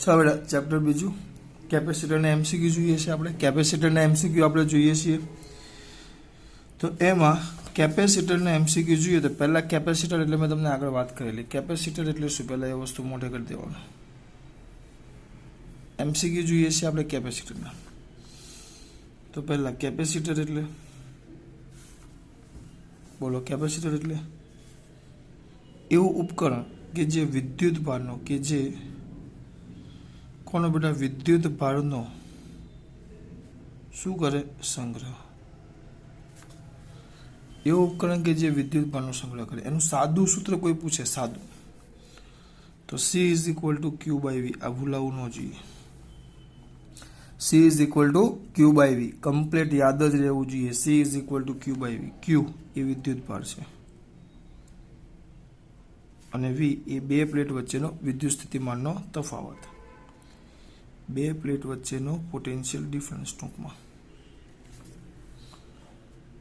ચાલો બેટા ચેપ્ટર બીજું કેપેસિટરના એમસીક્યુ જોઈએ છે આપણે. કેપેસિટરના એમસીક્યુ આપણે જોઈએ છીએ તો એમાં કેપેસિટરના એમસીક્યુ જોઈએ તો પહેલાં કેપેસિટર એટલે મેં તમને આગળ વાત કરેલી. કેપેસિટર એટલે શું, પહેલાં એ વસ્તુ મોઢે કરી દેવાનું. એમસીક્યુ જોઈએ છે આપણે કેપેસિટરના. તો પહેલાં કેપેસિટર એટલે બોલો, કેપેસિટર એટલે એવું ઉપકરણ કે જે વિદ્યુત ભારનો કે જે કોનો બેટા વિદ્યુત ભારનો શું કરે, સંગ્રહ. એવું ઉપકરણ કે જે વિદ્યુત ભારનો સંગ્રહ કરે. એનું સાદું સૂત્ર કોઈ પૂછે સાદું તો C is equal to Q by વી. આ ભૂલાવું ન જોઈએ. C is equal to Q by v complete યાદ જ રહેવું જોઈએ. C is equal to Q by v. Q એ વિદ્યુત ભાર છે અને વી એ બે પ્લેટ વચ્ચેનો વિદ્યુત સ્થિતિમાનનો તફાવત. બે પ્લેટ વચ્ચેનો પોટેન્શિયલ ડિફરન્સ. ટૂંકમાં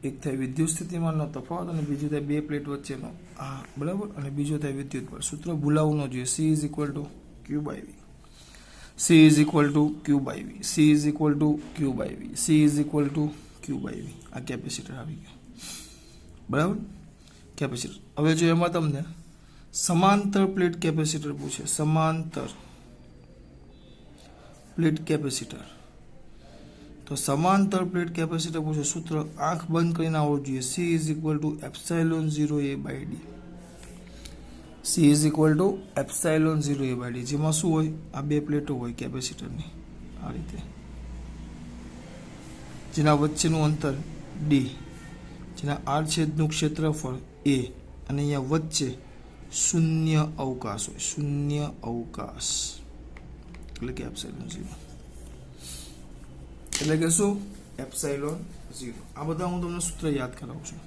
એક થાય વિદ્યુત સ્થિતિમાનનો તફાવત અને બીજું થાય બે પ્લેટ વચ્ચેનો આ બરાબર, અને બીજું થાય વિદ્યુત ભાર. સૂત્ર ભૂલાવું ન જોઈએ. C is equal to Q by V. C is equal to Q by V. C is equal to Q by V. C is equal to Q by વી. આ કેપેસિટર આવી ગયું બરાબર. કેપેસિટર. હવે જો એમાં તમને સમાંતર પ્લેટ કેપેસિટર પૂછે, સમાંતર પ્લેટ કેપેસિટર, તો સમાંતર પ્લેટ કેપેસિટર પૂછે સૂત્ર આંખ બંધ કરીને આવડવું જોઈએ. C is equal to epsilon 0 A by D. C is equal to epsilon 0 A by D. જેમાં શું હોય, આ બે પ્લેટો હોય કેપેસિટરની આ રીતે, જેના વચ્ચેનું અંતર D, જેના આડછેદનું ક્ષેત્રફળ A, અને અહીંયા વચ્ચે શૂન્ય અવકાશ હોય. શૂન્ય અવકાશ એટલે કે એપ્સાઇલોન 0. એટલે કે શું, એપ્સાઇલોન 0. આ બધા હું તમને સૂત્ર યાદ કરાવું છું,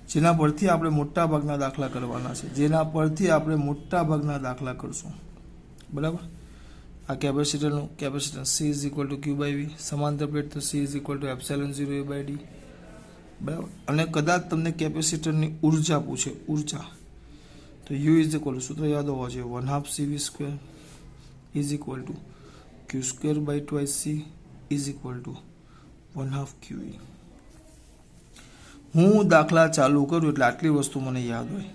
જેના પરથી આપણે મોટા ભાગના દાખલા કરવાના છે. જેના પરથી આપણે મોટા ભાગના દાખલા કરશું બરાબર. આ કેપેસિટરનું capacitance C is equal to Q by V. સમાંતર પ્લેટ તો C is equal to epsilon 0 A by D બરાબર. અને કદાચ તમને કેપેસિટરની ઉર્જા પૂછે, ઉર્જા, તો U ઇઝ ઇક્વલ સૂત્ર યાદ હોવા જોઈએ 1/2 CV square is equal to Q square by twice C is equal to 1/2 QE. હું દાખલા ચાલુ કરું એટલે આટલી વસ્તુ મને યાદ હોય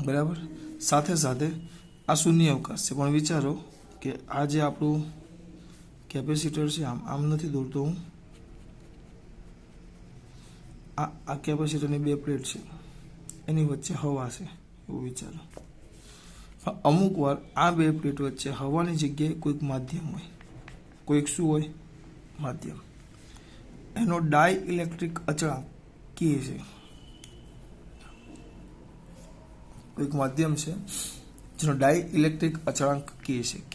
બરાબર. સાથે સાથે આ શૂન્ય અવકાશ છે, પણ વિચારો કે આ જે આપણું કેપેસિટર છે, આમ નથી દોરતો હું, આ કેપેસિટરની બે પ્લેટ છે, એની વચ્ચે હવા છે એવું વિચારો. અમુક વાર આ બે પ્લેટ વચ્ચે હવાની જગ્યાએ કોઈક માધ્યમ હોય. કોઈક શું હોય, માધ્યમ. એનો ડાય ઇલેક્ટ્રિક અચળાંક K છે. કોઈક માધ્યમ છે જેનો ડાય ઇલેક્ટ્રિક અચળાંક K છે. K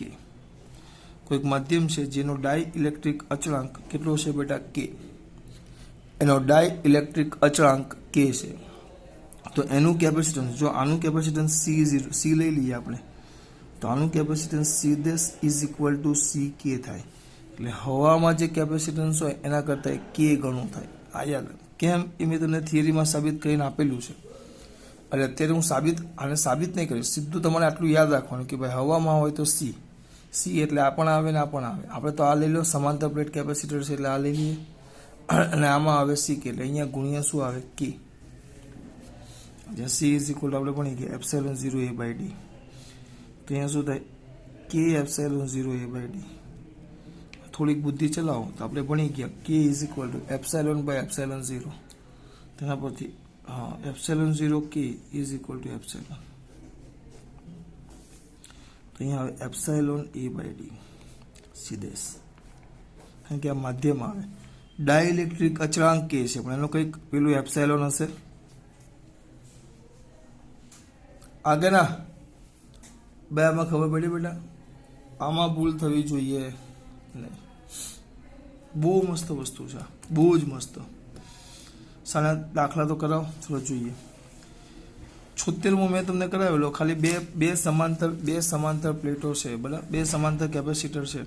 કોઈક માધ્યમ છે જેનો ડાય ઇલેક્ટ્રિક અચળાંક કેટલો છે બેટા, K. એનો ડાય ઇલેક્ટ્રિક અચળાંક K છે. તો એનું કેપેસિટન્સ, જો આનું કેપેસિટન્સ C લઈ લઈએ આપણે, તો આનું capacitance C is equal two CK થાય. એટલે હવામાં જે કેપેસિટન્સ હોય એના કરતાં K ગણું થાય. આ યાદ કેમ એ મેં તમને થિયરીમાં સાબિત કરીને આપેલું છે. એટલે અત્યારે હું સાબિત નહીં કરીશ, સીધું તમારે આટલું યાદ રાખવાનું કે ભાઈ હવામાં હોય તો C એટલે આ પણ આવે ને આ પણ આવે. આપણે તો આ લઈ લો, સમાંતર પ્લેટ કેપેસિટર છે એટલે આ લઈ લઈએ, અને આમાં આવે CK એટલે અહીંયા ગુણ્યા શું આવે, K. જ્યાં C ઇઝ ઇક્વલ આપણે ભણી ગયા એપ્સાઇલોન 0 A બાય ડી, તો અહીંયા શું થાય, K epsilon 0 A by D. થોડીક બુદ્ધિ ચલાવો તો આપણે ભણી ગયા K is equal to epsilon by epsilon 0. તેના પરથી epsilon 0 K is equal to epsilon, તો અહીંયા આવે એપ્સાઇલોન A બાય ડી સીધેસ, કારણ કે આ માધ્યમ આવે. ડાયઇલેક્ટ્રિક અચળાંક K છે, પણ એનો કંઈક પેલું એપ્સાઇલોન હશે આગળ ના. બે આમાં ખબર પડી બેટા, આમાં ભૂલ થવી જોઈએ નહીં. બહુ મસ્ત વસ્તુ છે, બહુ જ મસ્ત. સારા દાખલા તો કરાવો, ચલો જોઈએ. 76 મેં તમને કરાવેલો, ખાલી બે સમાંતર પ્લેટો છે બરાબર, બે સમાંતર કેપેસિટર છે.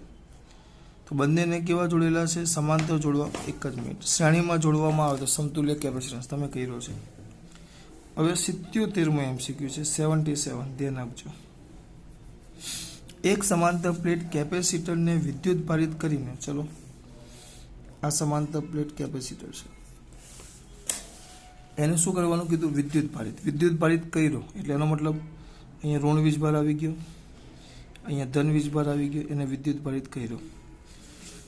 તો બંનેને કેવા જોડેલા છે, સમાંતર જોડવા. એક જ મિનિટ, શ્રેણીમાં જોડવામાં આવે તો સમતુલ્ય કેપેસિટન્સ તમે કર્યો છે. હવે 77મો MCQ છે, 77, ધ્યાન આપજો. એક સમાંતર પ્લેટ કેપેસિટરને વિદ્યુત ભારિત કરીને, ચલો આ સમાંતર પ્લેટ કેપેસિટર છે, એને શું કરવાનું કીધું? વિદ્યુત ભારિત. વિદ્યુત ભારિત કર્યો એટલે એનો મતલબ અહીંયા ઋણ વીજભાર આવી ગયો, અહીંયા ધન વીજભાર આવી ગયો, એને વિદ્યુત ભારિત કર્યો.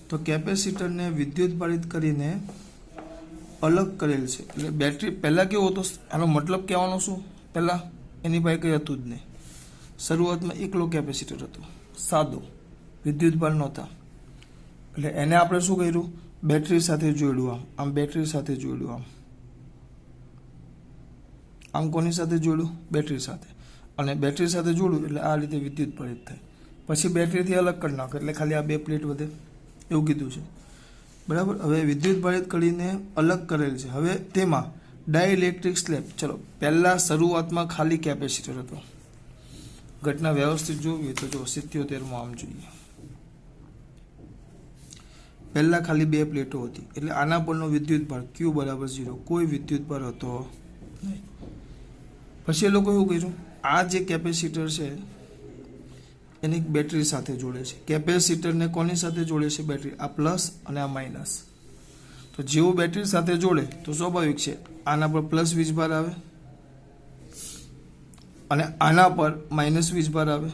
તો કેપેસિટરને વિદ્યુત ભારિત કરીને અલગ કરેલ છે. એટલે બેટરી પહેલાં કેવો હતો, આનો મતલબ કહેવાનો શું? પહેલાં એની પાસે કંઈ હતું જ નહીં. શરૂઆતમાં એકલો કેપેસિટર હતો, સાદો, વિદ્યુત ભાર નહોતા. એટલે એને આપણે શું કર્યું? બેટરી સાથે જોડ્યું. આમ બેટરી સાથે જોડ્યું. આમ કોની સાથે જોડ્યું? બેટરી સાથે. અને બેટરી સાથે જોડ્યું એટલે આ રીતે વિદ્યુત ભારિત થાય. પછી બેટરીથી અલગ કરી નાખો એટલે ખાલી આ બે પ્લેટ વધે, એવું કીધું છે. બરાબર. હવે વિદ્યુત ભારિત કરીને અલગ કરેલ છે. હવે તેમાં ડાઇલેક્ટ્રિક સ્લેબ. ચલો, પહેલાં શરૂઆતમાં ખાલી કેપેસિટર હતો. ઘટના વ્યવસ્થિત જોવી તો જો 77માં આમ જોઈએ. પહેલાં ખાલી બે પ્લેટો હતી એટલે આના પરનો વિદ્યુત ભાર Q બરાબર 0, કોઈ વિદ્યુત ભાર હતો નહીં. પછી એ લોકો એવું કર્યું, આ જે કેપેસિટર છે એની બેટરી સાથે જોડે છે. કેપેસિટરને કોની સાથે જોડે છે? બેટરી. આ પ્લસ અને આ માઇનસ. તો જેવું બેટરી સાથે જોડે તો સ્વાભાવિક છે આના પર પ્લસ વીજભાર આવે અને આના પર માઇનસ વીજભાર આવે.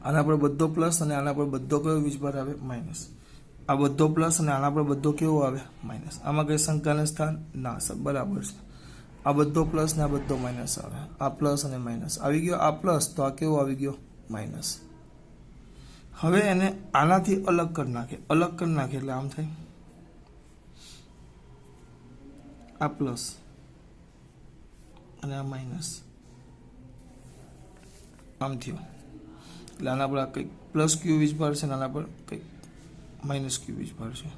આના પર બધો પ્લસ અને આના પર બધો કયો વીજભાર આવે? માઇનસ. આ બધો પ્લસ અને આના પર બધો કેવો આવે? માઇનસ. આમાં કઈ શંકાને સ્થાન ના, સર બરાબર છે. આ બધો પ્લસ ને આ બધો માઇનસ આવે. આ પ્લસ અને માઇનસ આવી ગયો. આ પ્લસ તો આ કેવો આવી ગયો? માઇનસ. હવે એને આનાથી અલગ કરી નાખે. અલગ કરી નાખે એટલે આમ થાય, આ પ્લસ અને આ માઇનસ આમ થયો. એટલે આના પર કંઈક પ્લસ ક્યુ વીજભાર છે અને આના પર કંઈક માઇનસ ક્યુ વીજભાર છે.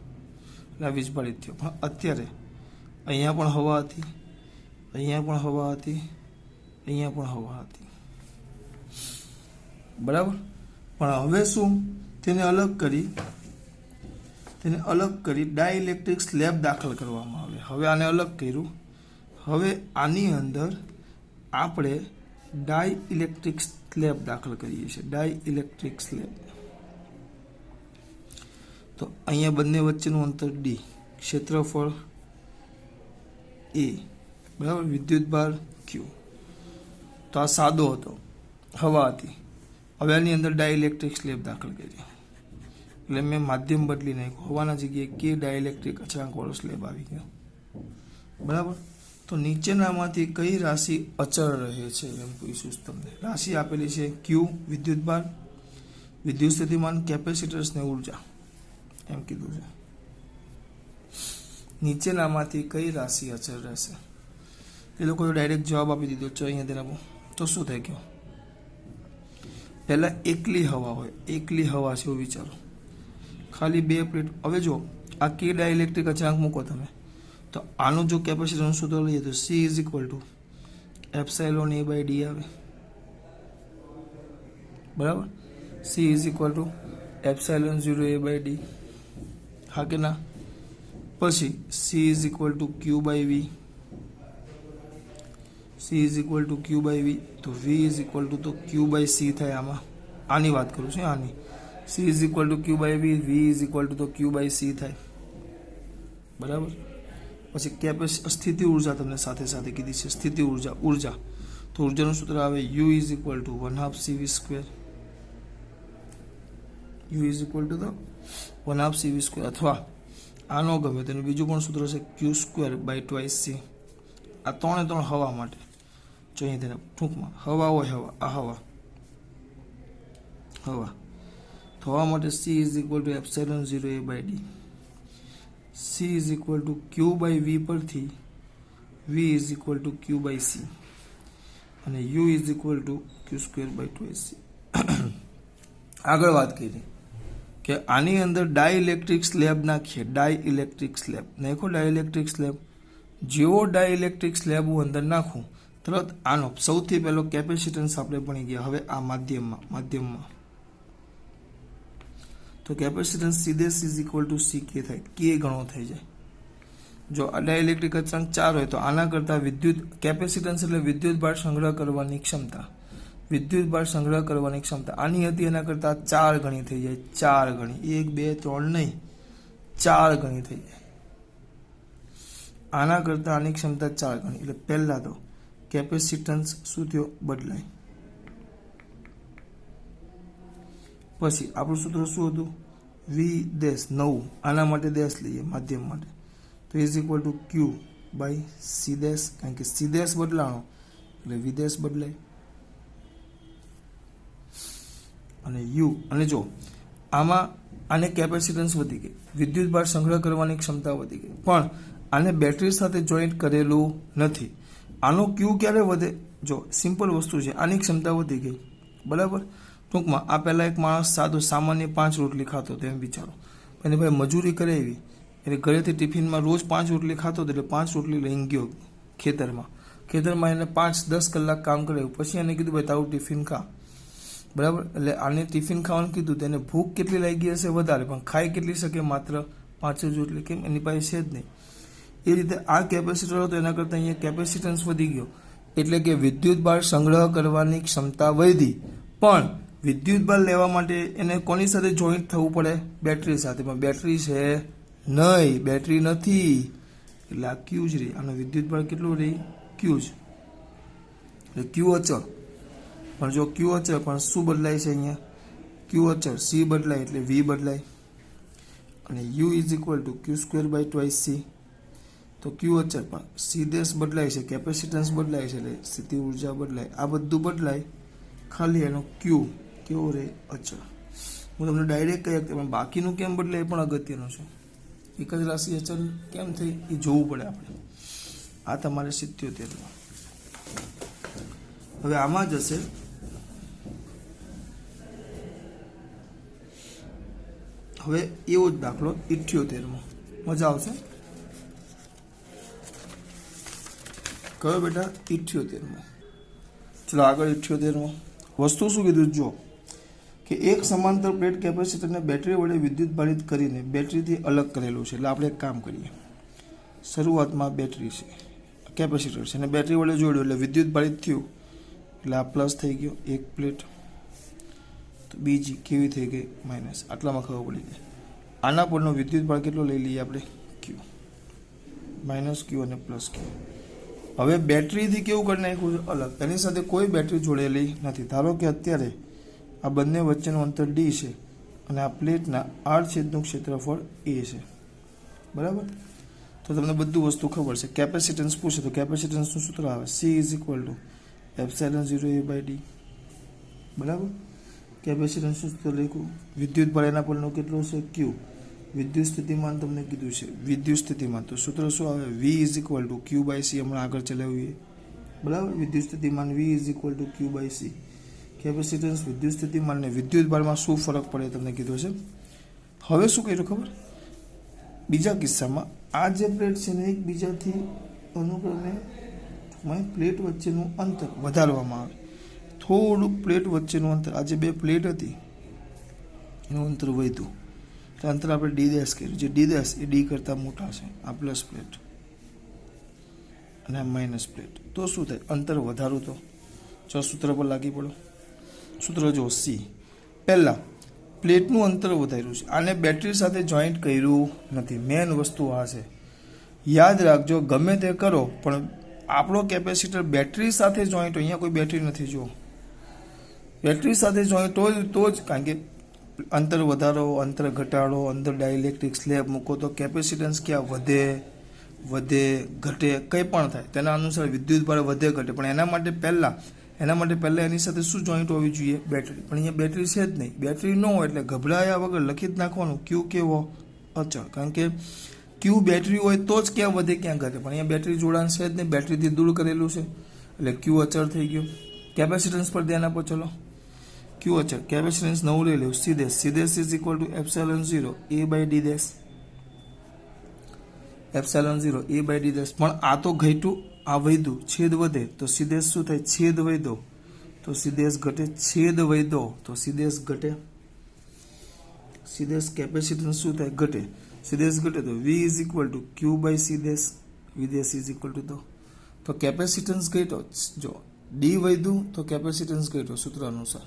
એટલે આ વીજભારિત થયો. પણ અત્યારે અહીંયા પણ હવા હતી, અહીંયા પણ હવા હતી, અહીંયા પણ હવા હતી. બરાબર. પણ હવે શું? તેને અલગ કરી ડાઇલેક્ટ્રિક સ્લેબ દાખલ કરવામાં આવે. હવે આને અલગ કર્યું. હવે આની અંદર આપણે ડાઇલેક્ટ્રિક સ્લેબ દાખલ કરીએ છીએ. Dielectric slab. તો અહીંયા બંને વચ્ચેનું અંતર D, ક્ષેત્રફળ A, બરાબર, વિદ્યુત ભાર Q. તો આ સાદો હતો, હવા હતી. હવે આની અંદર ડાઇલેક્ટ્રિક સ્લેબ દાખલ કરી એટલે મેં માધ્યમ બદલી નાખ્યું. હવાના જગ્યાએ K ડાઇલેક્ટ્રિક અચળાંકવાળો સ્લેબ આવી ગયો. બરાબર. તો નીચેનામાંથી કઈ રાશિ અચળ રહે છે એમ પૂછ્યું તમને. રાશિ આપેલી છે Q વિદ્યુત ભાર, વિદ્યુત સ્થિતિમાન, કેપેસિટર્સ ને ઉર્જા એમ કીધું છે. નીચેનામાંથી કઈ રાશિ અચળ રહેશે? એ લોકોએ ડાયરેક્ટ જવાબ આપી દીધો. ચલો અહીંયા તેના તો શું થઈ ગયું? પહેલાં એકલી હવા હોય, એકલી હવા છે એવું વિચારો, ખાલી બે પ્લેટ. હવે જો આ K ડાઇલેક્ટ્રિક અચળાંક મૂકો તમે, તો આનું જો કેપેસિટરનું સૂત્ર લઈએ તો C = ε/A/d આવે. બરાબર. C = ε0A/d. હા કે ના? પછી C = Q/V. C = Q/V. તો V તો Q/C થાય. આની વાત કરું છું, આની. C = Q/V, V તો Q/C થાય. બરાબર. પછી સ્થિતિ ઉર્જા તમને સાથે સાથે કીધી છે. સ્થિતિ ઉર્જા તો ઉર્જાનું સૂત્ર આવે U = 1/2 CV². U = 1/2 CV². અથવા આનો ગમે તેનું બીજું પણ સૂત્ર છે Q²/2C. આ 3 હવા માટે. જો અહીં તેને ટૂંકમાં હવા હોય, આ હવા તો હવા માટે C = ε0A/d. C = Q/V પરથી V = Q/C અને U = Q²/2C. આગળ વાત કરી કે આની અંદર ડાઇલેક્ટ્રિક સ્લેબ નાખીએ. ડાઇલેક્ટ્રિક સ્લેબ નાખો. ડાઇલેક્ટ્રિક સ્લેબ જેવો ડાઇલેક્ટ્રિક સ્લેબ હું અંદર નાખું તરત આનો સૌથી પહેલો કેપેસિટન્સ આપણે ભણી ગયા. હવે આ માધ્યમમાં તો કેપેસિટન્સ સીધે C = CK થાય. K ગણો થઈ જાય. જો આ ડાઇલેક્ટ્રિક અચળાંક 4 હોય તો આના કરતાં વિદ્યુત કેપેસિટન્સ એટલે વિદ્યુત ભાર સંગ્રહ કરવાની ક્ષમતા, વિદ્યુત ભાર સંગ્રહ કરવાની ક્ષમતા આની હતી એના કરતાં 4 ગણી થઈ જાય, 4 ગણી, 1 2 3 નહીં, 4 ગણી થઈ જાય. આના કરતાં આની ક્ષમતા 4 ગણી. એટલે પહેલા તો કેપેસિટન્સ શું થયો? બદલાય. પછી આપણું સૂત્ર શું હતું? વી ડેશ 9, આના માટે ડેશ લઈએ માધ્યમ માટે, તો is equal to Q by C dash, કારણ કે સી ડેશ બદલાણો એટલે વી ડેશ બદલાય. અને યુ, અને જો આમાં આને કેપેસિટન્સ વધી ગઈ, વિદ્યુત ભાર સંગ્રહ કરવાની ક્ષમતા વધી ગઈ, પણ આને બેટરી સાથે જોઈન્ટ કરેલું નથી. આનો ક્યુ ક્યારે વધે? જો સિમ્પલ વસ્તુ છે, આની ક્ષમતા વધી ગઈ, બરાબર. ટૂંકમાં આ પહેલાં એક માણસ સાદો સામાન્ય 5 રોટલી ખાતો હતો એમ વિચારો, એને ભાઈ મજૂરી કરાવી એટલે ઘરેથી ટિફિનમાં રોજ 5 રોટલી ખાતો હતો, એટલે 5 રોટલી લઈને ગયો ખેતરમાં એને 5-10 કલાક કામ કરાવ્યું. પછી એને કીધું ભાઈ તારું ટિફિન ખા, બરાબર. એટલે આને ટિફિન ખાવાનું કીધું, તેને ભૂખ કેટલી લાગી હશે? વધારે, પણ ખાઈ કેટલી શકે? માત્ર 5 જ રોટલી. કેમ? એની પાસે છે જ નહીં. એ રીતે આ કેપેસિટર હતો, એના કરતાં અહીંયા કેપેસિટન્સ વધી ગયો, એટલે કે વિદ્યુત ભાર સંગ્રહ કરવાની ક્ષમતા વધી. પણ વિદ્યુત ભાર લેવા માટે એને કોની સાથે જોઈન્ટ થવું પડે? બેટરી સાથે. પણ બેટરી છે નહીં, બેટરી નથી, એટલે આ ક્યુ જ રહી. આનો વિદ્યુત ભાર કેટલો રહી? ક્યુ જ. એટલે ક્યુ અચળ. પણ જો ક્યુ અચળ, પણ શું બદલાય છે અહીંયા? ક્યુ અચળ, સી બદલાય એટલે વી બદલાય. અને U is equal to Q square by twice C. તો ક્યુ અચળ પણ સી ડેશ બદલાય છે, કેપેસિટન્સ બદલાય છે, એટલે સ્થિતિ ઉર્જા બદલાય. આ બધું બદલાય, ખાલી એનો ક્યુ કેવો રહે? અચળ. હું તમને ડાયરેક્ટ કહી શકતો, પણ બાકીનું કેમ બદલાય એ પણ અગત્યનું છે. એક જ રાશિ અચળ કેમ થઈ એ જોવું પડે આપણે. આ તમારે 77માં. હવે આમાં જશે હવે એવો જ દાખલો 78માં. મજા આવશે. કયો બેટા? 78માં. ચલો આગળ 78માં વસ્તુ શું કીધું? જો કે એક સમાંતર પ્લેટ કેપેસિટરને બેટરી વડે વિદ્યુત ભારિત કરીને બેટરીથી અલગ કરેલું છે. એટલે આપણે એક કામ કરીએ, શરૂઆતમાં બેટરી છે, કેપેસિટર છે, અને બેટરી વડે જોડ્યું એટલે વિદ્યુત ભારિત થયું, એટલે આ પ્લસ થઈ ગયો એક પ્લેટ, તો બીજી કેવી થઈ ગઈ? માઇનસ. આટલામાં ખબર પડી જાય. આના પરનો વિદ્યુત ભાર કેટલો લઈ લઈએ આપણે? ક્યુ. માઇનસ ક્યુ અને પ્લસ ક્યુ. હવે બેટરીથી કેવું કરી નાખ્યું છે? અલગ. એની સાથે કોઈ બેટરી જોડેલી નથી. ધારો કે અત્યારે આ બંને વચ્ચેનું અંતર ડી છે અને આ પ્લેટના આડછેદનું ક્ષેત્રફળ એ છે, બરાબર. તો તમને બધું વસ્તુ ખબર છે. કેપેસિટન્સ પૂછે તો કેપેસિટન્સનું સૂત્ર આવે C is equal to epsilon 0 A by D, બરાબર. કેપેસિટન્સનું સૂત્ર લખ્યું. વિદ્યુત ભાર એના પરનો કેટલો છે? ક્યુ. વિદ્યુત સ્થિતિમાન તમને કીધું છે, વિદ્યુત સ્થિતિમાન, તો સૂત્ર શું આવે? V is equal to Q by C. હમણાં આગળ ચલાવીએ, બરાબર. વિદ્યુત સ્થિતિમાન V is equal to Q by C. Capacitance, વિદ્યુત સ્થિતિમાન ને વિદ્યુત ભારમાં શું ફરક પડે તમને કીધું છે. હવે શું કર્યું ખબર? બીજા કિસ્સામાં આ જે પ્લેટ છે ને એકબીજાથી અનુક્રમે પ્લેટ વચ્ચેનું અંતર વધારવામાં આવે. થોડુંક પ્લેટ વચ્ચેનું અંતર, આ જે બે પ્લેટ હતી એનું અંતર વધ્યું, તો અંતર આપણે ડી ડેશ કર્યું. જે ડી ડેશ એ ડી કરતાં મોટા છે. આ પ્લસ પ્લેટ અને આ માઇનસ પ્લેટ. તો શું થાય? અંતર વધારું. તો જો સૂત્ર પર લાગી પડો. સૂત્ર જો સી. પહેલાં પ્લેટનું અંતર વધાર્યું છે, આને બેટરી સાથે જોઈન્ટ કર્યું નથી. મેન વસ્તુ આ છે, યાદ રાખજો. ગમે તે કરો પણ આપણો કેપેસિટર બેટરી સાથે જોઈન્ટ, અહીંયા કોઈ બેટરી નથી. જો બેટરી સાથે જોઈન્ટ તો જ, કારણ કે અંતર વધારો, અંતર ઘટાડો, અંદર ડાઇલેક્ટ્રિક સ્લેબ મૂકો તો કેપેસિટન્સ ક્યાં વધે ઘટે, કંઈ પણ થાય તેના અનુસાર વિદ્યુત ભાર વધે ઘટે. પણ એના માટે પહેલાં એની સાથે શું જોઈન્ટ હોવી જોઈએ? બેટરી. પણ અહીંયા બેટરી છે જ નહીં. બેટરી ન હોય એટલે ગભરાયા વગર લખી જ નાખવાનું ક્યુ કેવો? અચળ. કારણ કે ક્યુ બેટરી હોય તો જ ક્યાં વધે ક્યાં ઘટે, પણ અહીંયા બેટરી જોડાણ છે જ નહીં, બેટરીથી દૂર કરેલું છે એટલે ક્યુ અચળ થઈ ગયું. કેપેસિટન્સ પર ધ્યાન આપો. ચલો ક્યુ અચળ, કેપેસિટન્સ નવું લઈ લેવું. C dash is equal to epsilon 0 A by D dash. Epsilon 0 A by D dash. પણ આ તો ઘટ્યું, આ વધ્યું, છેદ વધે તો સી ડેશ શું થાય? છેદ વધ્યો તો સી ડેશ ઘટે, છેદ વધ્યો તો સી ડેશ ઘટે. સી ડેશ કેપેસિટન્સ શું થાય? ઘટે. સી ડેશ ઘટે તો V is equal to Q by C dash. V dash is equal to તો કેપેસિટન્સ ઘટ્યો. જો ડી વધ્યું તો કેપેસિટન્સ ઘટ્યો સૂત્ર અનુસાર.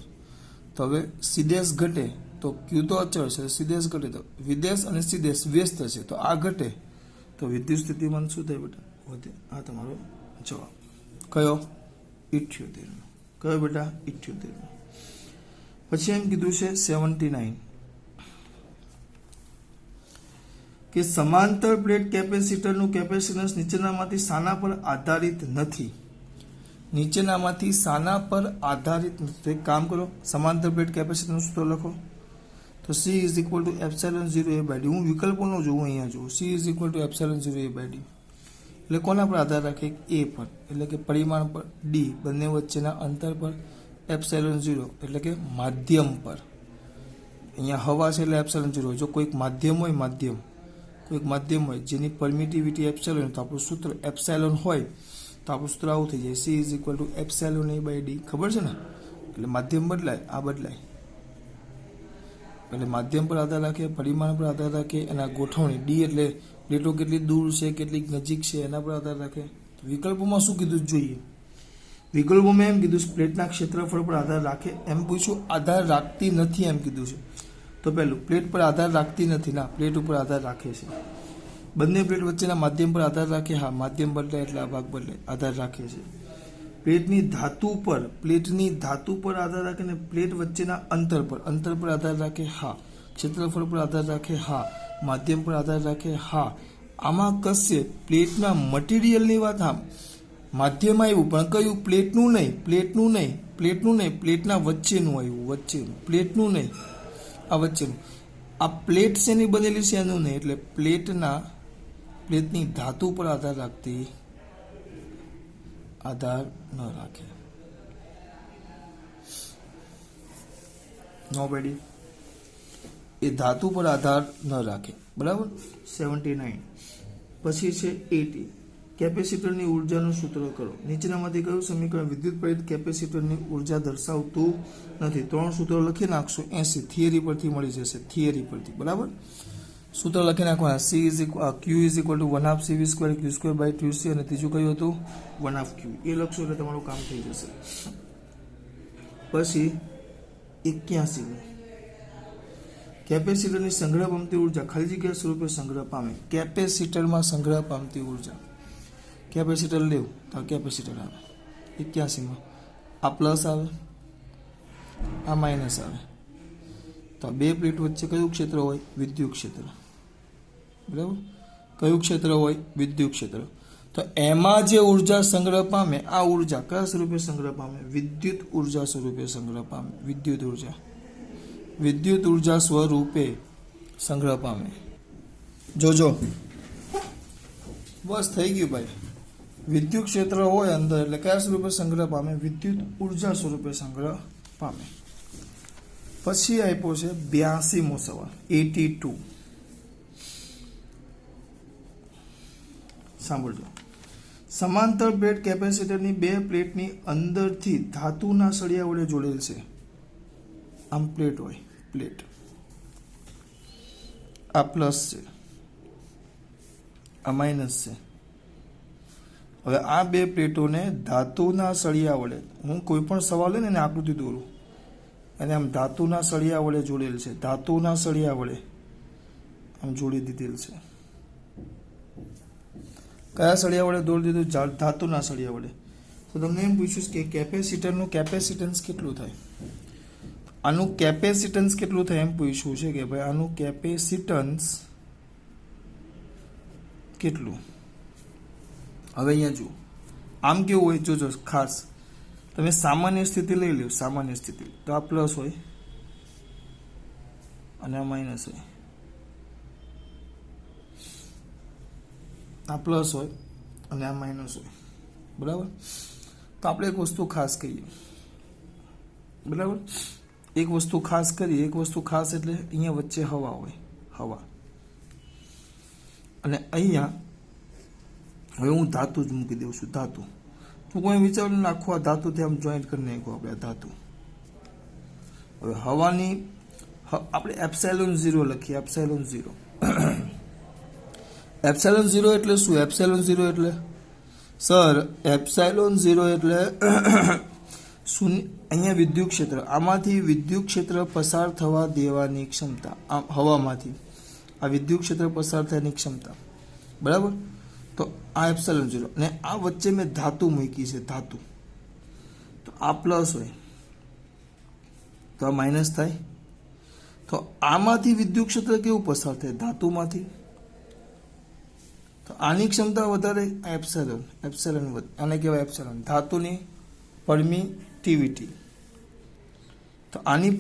તો હવે સીદેશ ઘટે તો ક્યુ તો અચળ છે, સીદેશ ઘટે તો વિદેશ અને સીદેશ વ્યસ્ત છે, તો આ ઘટે તો વિદ્યુત સ્થિતિમાન શું થાય બેટા? વધે. આ તમારો જવાબ કયો? 78. કયો બેટા? 78. પછી એમ કીધું છે 79 કે સમાંતર પ્લેટ કેપેસિટરનું કેપેસિટન્સ નીચેનામાંથી શાના પર આધારિત નથી? નીચેનામાંથી શાના પર આધારિત નથી? તો એક કામ કરો, સમાંતર પ્લેટ કેપેસિટરનું સૂત્ર લખો. તો C is equal to epsilon 0 A/d. હું વિકલ્પોનો જોઉં, અહીંયા જોઉં. C is equal to epsilon 0 A/d. એટલે કોના પર આધાર રાખે? A પર, એટલે કે પરિમાણ પર. D બંને વચ્ચેના અંતર પર. એપ્સિલોન 0 એટલે કે માધ્યમ પર. અહીંયા હવા છે એટલે એપ્સિલોન 0. જો કોઈક માધ્યમ હોય, કોઈક માધ્યમ હોય જેની પરમિટિવિટી એપ્સિલોન હોય, તો આપણું સૂત્ર એપ્સિલોન હોય તો આપણું સૂત્ર આવું થઈ જાય, C is equal to epsilon A/d. ખબર છે ને? એટલે માધ્યમ બદલાય, આ બદલાય. એટલે માધ્યમ પર આધાર રાખે, પરિમાણ પર આધાર રાખે, એના ગોઠવણી. ડી એટલે પ્લેટો કેટલી દૂર છે, કેટલીક નજીક છે, એના પર આધાર રાખે. વિકલ્પોમાં શું કીધું જોઈએ? વિકલ્પોમાં એમ કીધું પ્લેટના ક્ષેત્રફળ પર આધાર રાખે. એમ પૂછ્યું આધાર રાખતી નથી એમ કીધું છે. તો પહેલું પ્લેટ પર આધાર રાખતી નથી, ના, પ્લેટ ઉપર આધાર રાખે છે. બંને પ્લેટ વચ્ચેના માધ્યમ પર આધાર રાખે, હા, માધ્યમ બદલાય એટલે આ ભાગ બદલાય, આધાર રાખે છે. પ્લેટની ધાતુ પર આધાર રાખે ને પ્લેટ વચ્ચેના અંતર પર આધાર રાખે, હા. ક્ષેત્રફળ પર આધાર રાખે, હા. માધ્યમ પર આધાર રાખે, હા. આમાં કશે પ્લેટના મટીરિયલની વાત, હા, માધ્યમ આવ્યું પણ કયું? પ્લેટનું નહીં, પ્લેટના વચ્ચેનું આવ્યું, વચ્ચેનું, પ્લેટનું નહીં, આ વચ્ચેનું. આ પ્લેટ શેની બનેલી છે એનું નહીં, એટલે પ્લેટની ધાતુ પર આધાર રાખતી, આધાર ન રાખે. નોબડી, એ ધાતુ પર આધાર ન રાખે. બરાબર. 79. પછી છે 80. કેપેસિટરની ઉર્જાનું સૂત્ર કરો. નીચેનામાંથી કયું સમીકરણ વિદ્યુત પ્રેરિત કેપેસિટરની ઉર્જા દર્શાવતું નથી? 3 સૂત્રો લખી નાખશો. 80 થિયરી પરથી મળી જશે, થિયરી પરથી. બરાબર. સૂત્ર લખી નાખવાના. Q is equal to 1/2 CV² Q²/2C, અને ત્રીજું કયું હતું? 1/2 Q. એ લખશો એટલે તમારું કામ થઈ જશે. પછી 81. કેપેસિટરની સંગ્રહ પામતી ઉર્જા ખાલી જગ્યા સ્વરૂપે સંગ્રહ પામે. કેપેસિટરમાં સંગ્રહ પામતી ઉર્જા. કેપેસિટર લેવું તો કેપેસિટર આવે 81માં. આ પ્લસ આવે, આ માઇનસ આવે. તો બે પ્લેટ વચ્ચે કયું ક્ષેત્ર હોય? વિદ્યુત ક્ષેત્ર. બરાબર. કયું ક્ષેત્ર હોય? વિદ્યુત ક્ષેત્ર. તો એમાં જે ઉર્જા સંગ્રહ પામે, આ ઉર્જા કયા સ્વરૂપે સંગ્રહ પામે? વિદ્યુત ઉર્જા સ્વરૂપે સંગ્રહ પામે. વિદ્યુત ઉર્જા સ્વરૂપે સંગ્રહ પામે. જોજો, બસ થઈ ગયું ભાઈ. વિદ્યુત ક્ષેત્ર હોય અંદર એટલે કયા સ્વરૂપે સંગ્રહ પામે? વિદ્યુત ઉર્જા સ્વરૂપે સંગ્રહ પામે. પછી આપ્યો છે 82મો સવાલ, 82. સાંભળજો. સમાંતર પ્લેટ કેપેસિટરની બે પ્લેટની અંદરથી ધાતુના સળિયા વડે જોડેલ છે. આમ પ્લેટ હોય, પ્લેટ. આ પ્લસ છે, આ માઇનસ છે. હવે આ બે પ્લેટોને ધાતુના સળિયા વડે, હું કોઈ પણ સવાલ લઈને એને આકૃતિ દોરું, અને આમ ધાતુના સળિયા વડે જોડેલ છે. ધાતુના સળિયા વડે આમ જોડી દીધેલ છે. કયા સળિયા વડે દોડી દીધું? ધાતુના સળિયા વડે. તો તમને એમ પૂછ્યું કે કેપેસિટરનું કેપેસિટન્સ કેટલું થાય? આનું કેપેસિટન્સ કેટલું થાય એમ પૂછ્યું છે કે ભાઈ આનું કેપેસિટન્સ કેટલું? હવે અહીંયા જુઓ, આમ કેવું હોય? જોજો ખાસ, તમે સામાન્ય સ્થિતિ લઈ લો. સામાન્ય સ્થિતિ તો આ પ્લસ હોય અને આ માઇનસ હોય. આ પ્લસ હોય અને આ માઇનસ હોય. બરાબર. તો આપણે એક વસ્તુ ખાસ કહીએ. બરાબર. એક વસ્તુ ખાસ કરીએ. એક વસ્તુ ખાસ એટલે અહીંયા વચ્ચે હવા હોય, હવા. અને અહીંયા હવે હું ધાતુ જ મૂકી દઉં છું. ધાતુ તો કોઈ વિચારું નાખો, આ ધાતુથી આમ જોઈન્ટ કરી નાખો આપણે આ ધાતુ. હવે હવાની આપણે એપ્સિલોન 0 લખીએ. એપ્સિલોન 0 એટલે શું? એપ્સિલોન 0 એટલે સર એપ્સાઇલોન 0 એટલે શૂન્ય. અહીંયા વિદ્યુત ક્ષેત્ર, આમાંથી વિદ્યુત ક્ષેત્ર પસાર થવા દેવાની ક્ષમતા, હવામાંથી આ વિદ્યુત ક્ષેત્ર પસાર થવાની ક્ષમતા, બરાબર. તો આ એપ્સાઇલોન 0 અને આ વચ્ચે મેં ધાતુ મૂકી છે, ધાતુ. તો આ પ્લસ હોય તો આ માઇનસ થાય. તો આમાંથી વિદ્યુત ક્ષેત્ર કેવું પસાર થાય? ધાતુમાંથી. તો આની ક્ષમતા વધારે, એપ્સાઇલોન, આને કહેવાય એપ્સાઇલોન, ધાતુની પરમિટિવિટી. તો આની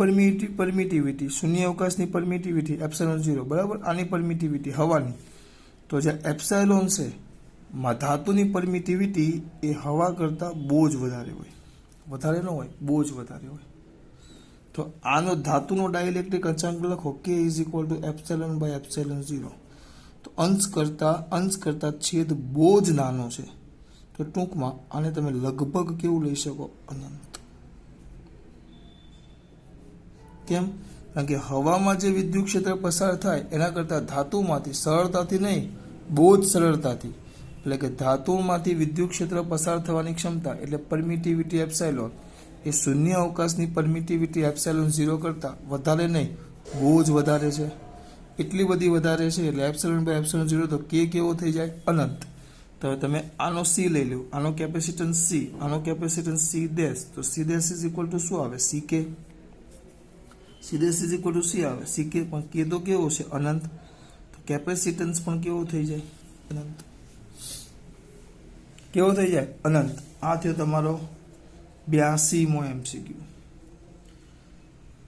પરમિટિવિટી, શૂન્ય અવકાશની પરમિટિવિટી એપ્સાઇલોન 0, બરાબર. આની પરમિટિવિટી હવાની. તો જે એપ્સાઇલોન છે ધાતુની પરમિટિવિટી એ હવા કરતાં બહુ જ વધારે હોય, વધારે ન હોય, બહુ જ વધારે હોય. તો આનો ધાતુનો ડાઇલેક્ટ્રિક અચળાંક લખો K is equal to epsilon by epsilon 0. તો અંશ કરતા છેદ બહુ જ નાનો છે. તો ટૂંકમાં આને તમે લગભગ કેવું લઈ શકો? અનંત. કેમ? કારણ કે હવામાં જે વિદ્યુત ક્ષેત્ર પસાર થાય એના કરતાં ધાતુમાંથી સરળતાથી નહીં, બહુ જ સરળતાથી, એટલે કે ધાતુમાંથી વિદ્યુત ક્ષેત્ર પસાર થવાની ક્ષમતા એટલે પરમિટિવિટી એપ્સાઇલોન એ શૂન્ય અવકાશની પરમિટિવિટી એપ્સાઇલોન 0 કરતાં વધારે નહીં, બહુ જ વધારે છે. એટલી બધી વધારે છે એટલે એપ્સાઇલોન બાય એપ્સાઇલોન 0 તો કે કેવો થઈ જાય? અનંત. તો તમે આનો સી લઈ લો, આનો કેપેસિટન્સ સી, આનો કેપેસિટન્સ સી ડેશ. તો C dash is equal two શું આવે? સી કે. C dash is equal to C આવે, સી કે. પણ કે તો કેવો છે? અનંત. તો કેપેસિટન્સ પણ કેવો થઈ જાય? અનંત. કેવો થઈ જાય? અનંત. આ થયો તમારો 82મો MCQ.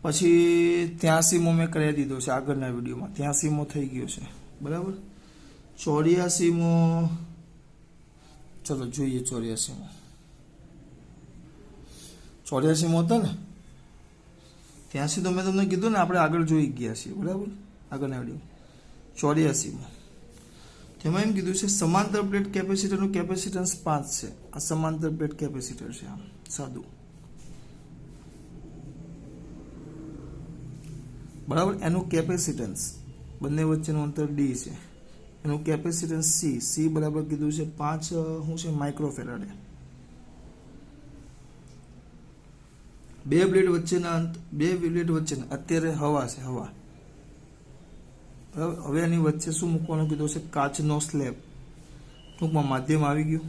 પછી 83મો મેં કરી દીધો છે આગળના વિડીયોમાં, 83મો થઈ ગયો છે, બરાબર. 84મો, ચલો જોઈએ. 84મો હતો ને, 83 તો મેં તમને કીધું ને, આપણે આગળ જોઈ ગયા છીએ, બરાબર, આગળના વિડીયો. 84મો તેમાં એમ કીધું છે સમાંતર પ્લેટ કેપેસિટરનું કેપેસિટન્સ 5 છે. આ સમાંતર પ્લેટ કેપેસિટર છે, આમ સાદું, બરાબર. એનું કેપેસિટન્સ, બંને વચ્ચેનું અંતર d છે. એનું કેપેસિટન્સ c બરાબર કીધું છે 5 શું છે? માઇક્રોફેરાડે. બે પ્લેટ વચ્ચેના અત્યારે હવા છે, હવા, બરાબર. હવે એની વચ્ચે શું મૂકવાનું કીધું છે? કાચનો સ્લેબ. ટૂંકમાં માધ્યમ આવી ગયું.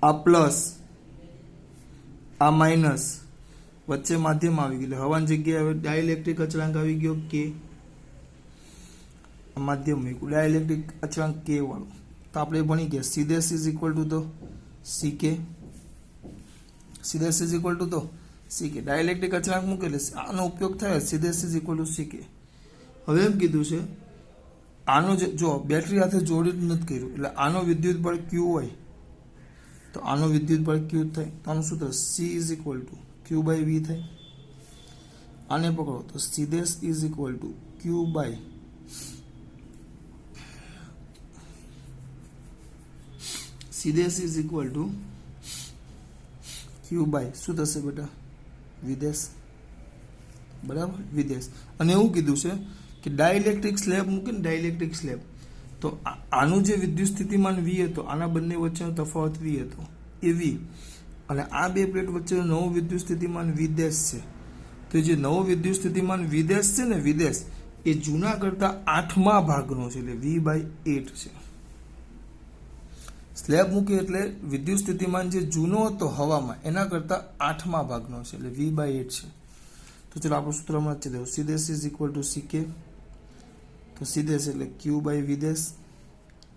આ પ્લસ, આ માઇનસ, વચ્ચે માધ્યમ આવી ગયું. એટલે હવાની જગ્યાએ ડાઇલેક્ટ્રિક અચળાંક આવી ગયો કે. માધ્યમ મૂક્યું, ડાઇલેક્ટ્રિક અચળાંક કે વાળું. તો આપણે ભણી ગયા C dash is equal to તો સી કે. C dash is equal to તો સી કે. ડાઇલેક્ટ્રિક અચળાંક મૂકેલે આનો ઉપયોગ થાય. C dash is equal to C કે. હવે એમ કીધું છે આનો જો બેટરી સાથે જોડી નથી કર્યું એટલે આનો વિદ્યુત બળ ક્યુ હોય તો આનો વિદ્યુત બળ ક્યુ થાય. તો આનું સૂત્ર C is equal to Q by V થાય. આને પકડો તો C dash is equal to Q by C dash is equal to Q by શું થશે બેટા? વિદેશ, બરાબર, વિદેશ. અને એવું કીધું છે કે ડાઇલેક્ટ્રિક સ્લેબ મૂકે ને, ડાઇલેક્ટ્રિક સ્લેબ, તો આનું જે વિદ્યુત સ્થિતિમાન વી હતો, આના બંને વચ્ચેનો તફાવત વી હતો, એ વી. અને આ બે પ્લેટ વચ્ચેનો નવો વિદ્યુત સ્થિતિમાન વિદેશ છે. તો જે નવો વિદ્યુત સ્થિતિમાન વિદેશ છે ને, વિદેશ, એ જૂના કરતા 8મા ભાગનો છે, એટલે v/8 છે. સ્લેબ મૂકે એટલે વિદ્યુત સ્થિતિમાન જે જૂનો હતો હવામાં એના કરતા 8મા ભાગનો છે, એટલે v/8 છે. તો ચલો આપણું સૂત્ર હમણાં જ દઉં. C dash is equal to C K. તો સી ડેશ એટલે ક્યુ બાય વી ડેશ,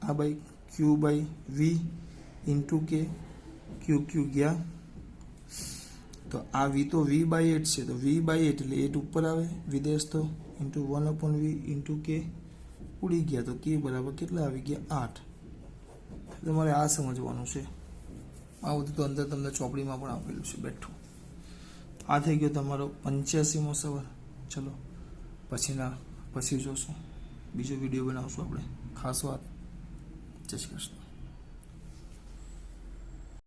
આ by Q by V into K. Q ગયા તો આ વી તો v/8 છે, તો v/8 એટલે 8 ઉપર આવે, વિદેશ તો ઇન્ટુ 1/v ઇન્ટુ કે ઉડી ગયા, તો કે બરાબર કેટલા આવી ગયા? 8. તમારે આ સમજવાનું છે. આ બધું તો અંદર તમને ચોપડીમાં પણ આપેલું છે બેઠું. આ થઈ ગયો તમારો 85મો સવાલ. ચલો પછી જોશું, બીજો વિડીયો બનાવશું આપણે. ખાસ વાત. જય શ્રી કૃષ્ણ.